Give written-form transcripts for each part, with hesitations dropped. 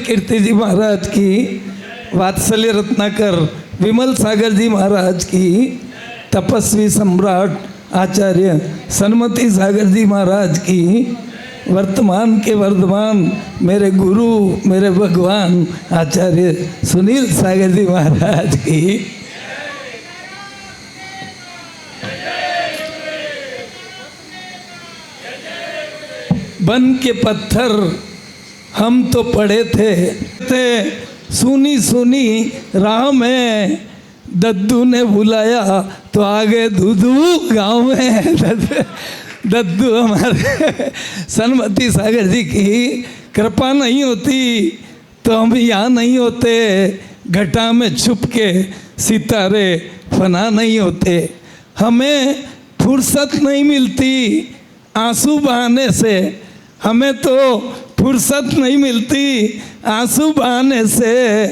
कीर्ति जी महाराज की, वात्सल्य रत्नाकर विमल सागर जी महाराज की, तपस्वी सम्राट आचार्य सन्मति सागर जी महाराज की, वर्तमान के वर्धमान मेरे गुरु मेरे भगवान आचार्य सुनील सागर जी महाराज की, बन के पत्थर हम तो पड़े थे सुनी सुनी राह में, दद्दू ने बुलाया तो आ गए दूधू गाँव में। दद्दू हमारे सन्मति सागर जी की कृपा नहीं होती तो हम यहाँ नहीं होते, घटा में छुप के सितारे फना नहीं होते। हमें फुर्सत नहीं मिलती आंसू बहाने से, हमें तो फुर्सत नहीं मिलती आंसू बहाने से,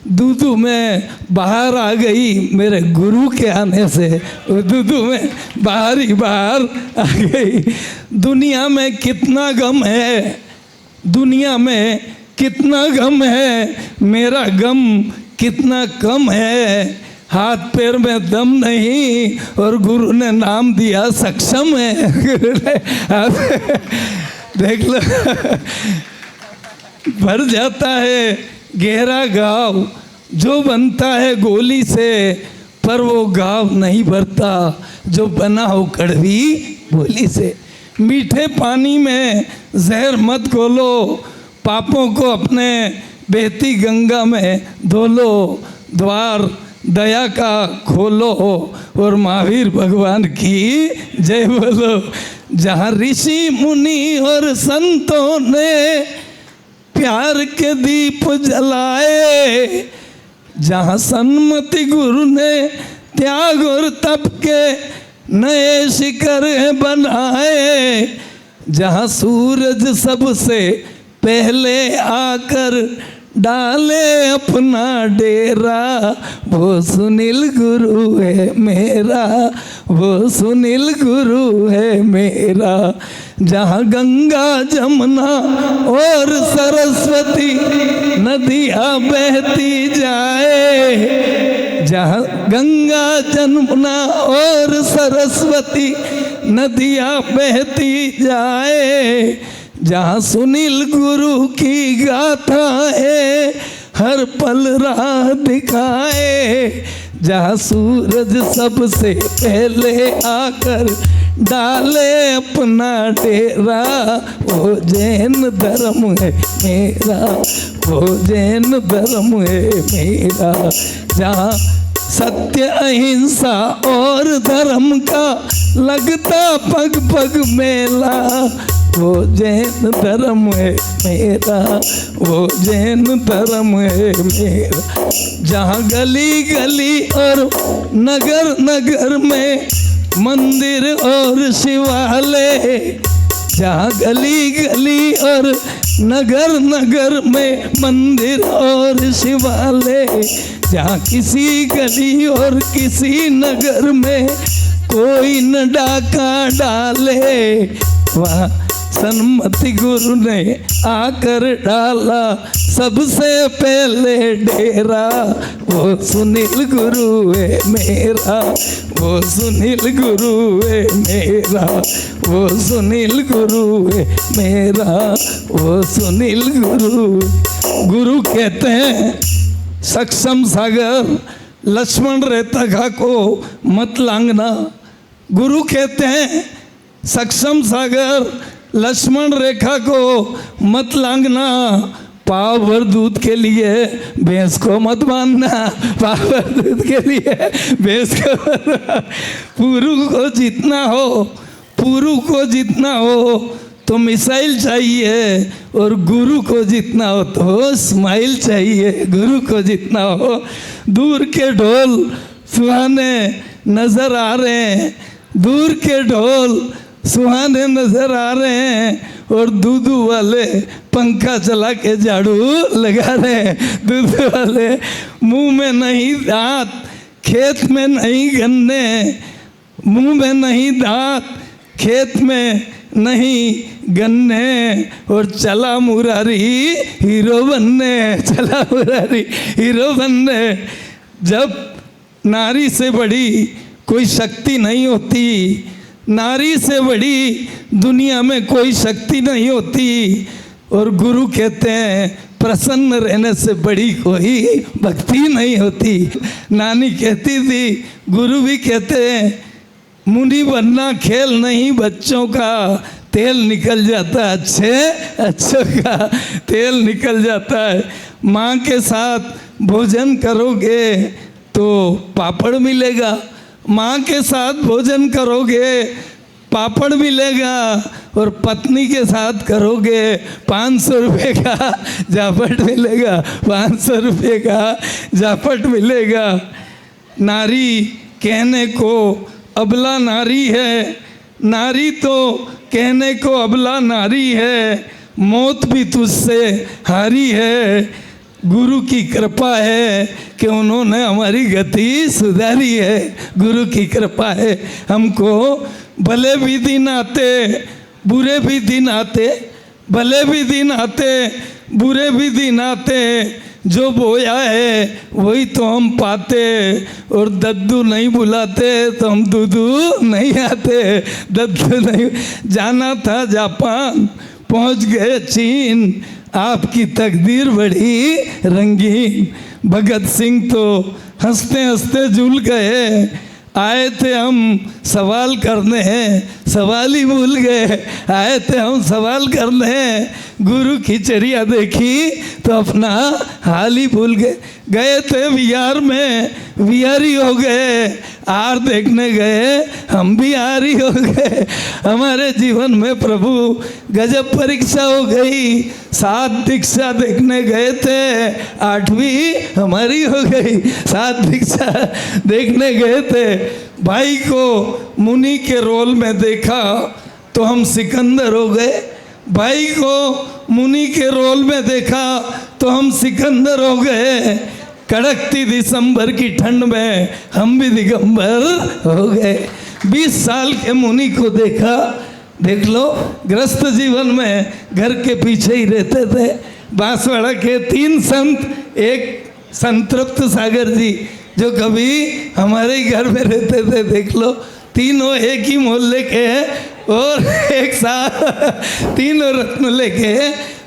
दूधू में बाहर आ गई मेरे गुरु के आने से, दूधू में बाहर ही बाहर आ गई। दुनिया में कितना गम है, दुनिया में कितना गम है, मेरा गम कितना कम है, हाथ पैर में दम नहीं और गुरु ने नाम दिया सक्षम है। देख लो भर जाता है गहरा गाँव जो बनता है गोली से, पर वो गाँव नहीं भरता जो बना हो कड़वी बोली से। मीठे पानी में जहर मत घोलो, पापों को अपने बहती गंगा में धो लो, द्वार दया का खोलो और महावीर भगवान की जय बोलो। जहाँ ऋषि मुनि और संतों ने प्यार के दीप जलाए, जहाँ सन्मति गुरु ने त्याग और तप के नए शिखर बनाए, जहाँ सूरज सबसे पहले आकर डाले अपना डेरा, वो सुनील गुरु है मेरा, वो सुनील गुरु है मेरा। जहाँ गंगा जमुना और सरस्वती नदियाँ बहती जाए, जहाँ गंगा जमुना और सरस्वती नदियाँ बहती जाए, जहाँ सुनील गुरु की गाथा है हर पल राह दिखाए, जहाँ सूरज सबसे पहले आकर डाले अपना डेरा, वो जैन धर्म है मेरा, वो जैन धर्म है मेरा। जहाँ सत्य अहिंसा और धर्म का लगता पग पग मेला, वो जैन धर्म है मेरा, वो जैन धर्म है मेरा। जहाँ गली गली और नगर नगर में मंदिर और शिवालय, जहाँ गली गली और नगर नगर में मंदिर और शिवालय, जहाँ किसी गली और किसी नगर में कोई न डाका डाले, वहाँ सन्मति गुरु ने आकर डाला सबसे पहले डेरा, वो सुनील गुरु है मेरा, वो सुनील गुरु है मेरा, वो सुनील गुरु है मेरा, वो सुनील गुरु। गुरु कहते हैं सक्षम सागर लक्ष्मण रेखा को मत लांघना। गुरु कहते हैं सक्षम सागर लक्ष्मण रेखा को मत लांघना, पाव भर दूध के लिए भैंस को मत बांधना, पाव भर दूध के लिए भैंस को। पुरु को जितना हो, पुरु को जितना हो तो मिसाइल चाहिए, और गुरु को जितना हो तो स्माइल चाहिए। गुरु को जितना हो, दूर के ढोल सुहाने नजर आ रहे हैं, दूर के ढोल सुहाने नजर आ रहे हैं, और दूधू वाले पंखा चला के झाड़ू लगा रहे हैं। दूधू वाले मुंह में नहीं दांत, खेत में नहीं गन्ने, मुंह में नहीं दांत, खेत में नहीं गन्ने और चला मुरारी हीरो बनने, चला मुरारी हीरो बनने। जब नारी से बड़ी कोई शक्ति नहीं होती, नारी से बड़ी दुनिया में कोई शक्ति नहीं होती। और गुरु कहते हैं प्रसन्न रहने से बड़ी कोई भक्ति नहीं होती। नानी कहती थी, गुरु भी कहते हैं मुनि बनना खेल नहीं बच्चों का, तेल निकल जाता है अच्छों का, तेल निकल जाता है। माँ के साथ भोजन करोगे तो पापड़ मिलेगा, माँ के साथ भोजन करोगे पापड़ मिलेगा, और पत्नी के साथ करोगे 500 रुपये का जापट मिलेगा, 500 रुपये का जापट मिलेगा। नारी कहने को अबला नारी है, नारी तो कहने को अबला नारी है, मौत भी तुझसे हारी है। गुरु की कृपा है कि उन्होंने हमारी गति सुधारी है, गुरु की कृपा है। हमको भले भी दिन आते बुरे भी दिन आते, भले भी दिन आते बुरे भी दिन आते, जो बोया है वही तो हम पाते। और दद्दू नहीं बुलाते तो हम दूधू नहीं आते, दद्दू नहीं। जाना था जापान पहुंच गए चीन, आपकी तकदीर बड़ी रंगीन। भगत सिंह तो हंसते हंसते झूल गए, आए थे हम सवाल करने हैं, सवाल ही भूल गए। आए थे हम सवाल करने, गुरु की चर्या देखी तो अपना हाल ही भूल गए। गए थे बिहार में, बिहारी हो गए। आर देखने गए, हम भी आर ही हो गए। हमारे जीवन में प्रभु गजब परीक्षा हो गई। 7 दीक्षा देखने गए थे, 8वीं हमारी हो गई। 7 दीक्षा देखने गए थे। भाई को मुनि के रोल में देखा तो हम सिकंदर हो गए। भाई को मुनि के रोल में देखा तो हम सिकंदर हो गए। कड़कती दिसंबर की ठंड में हम भी दिगंबर हो गए। 20 साल के मुनि को देखा, देख लो गृहस्थ जीवन में घर के पीछे ही रहते थे। बांसवाड़ा के 3 संत, एक संतृप्त सागर जी जो कभी हमारे ही घर में रहते थे, देख लो तीनों एक ही मोहल्ले के और एक साथ तीनों रत्न लेके।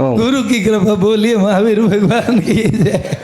गुरु की कृपा, बोलिए महावीर भगवान की जय।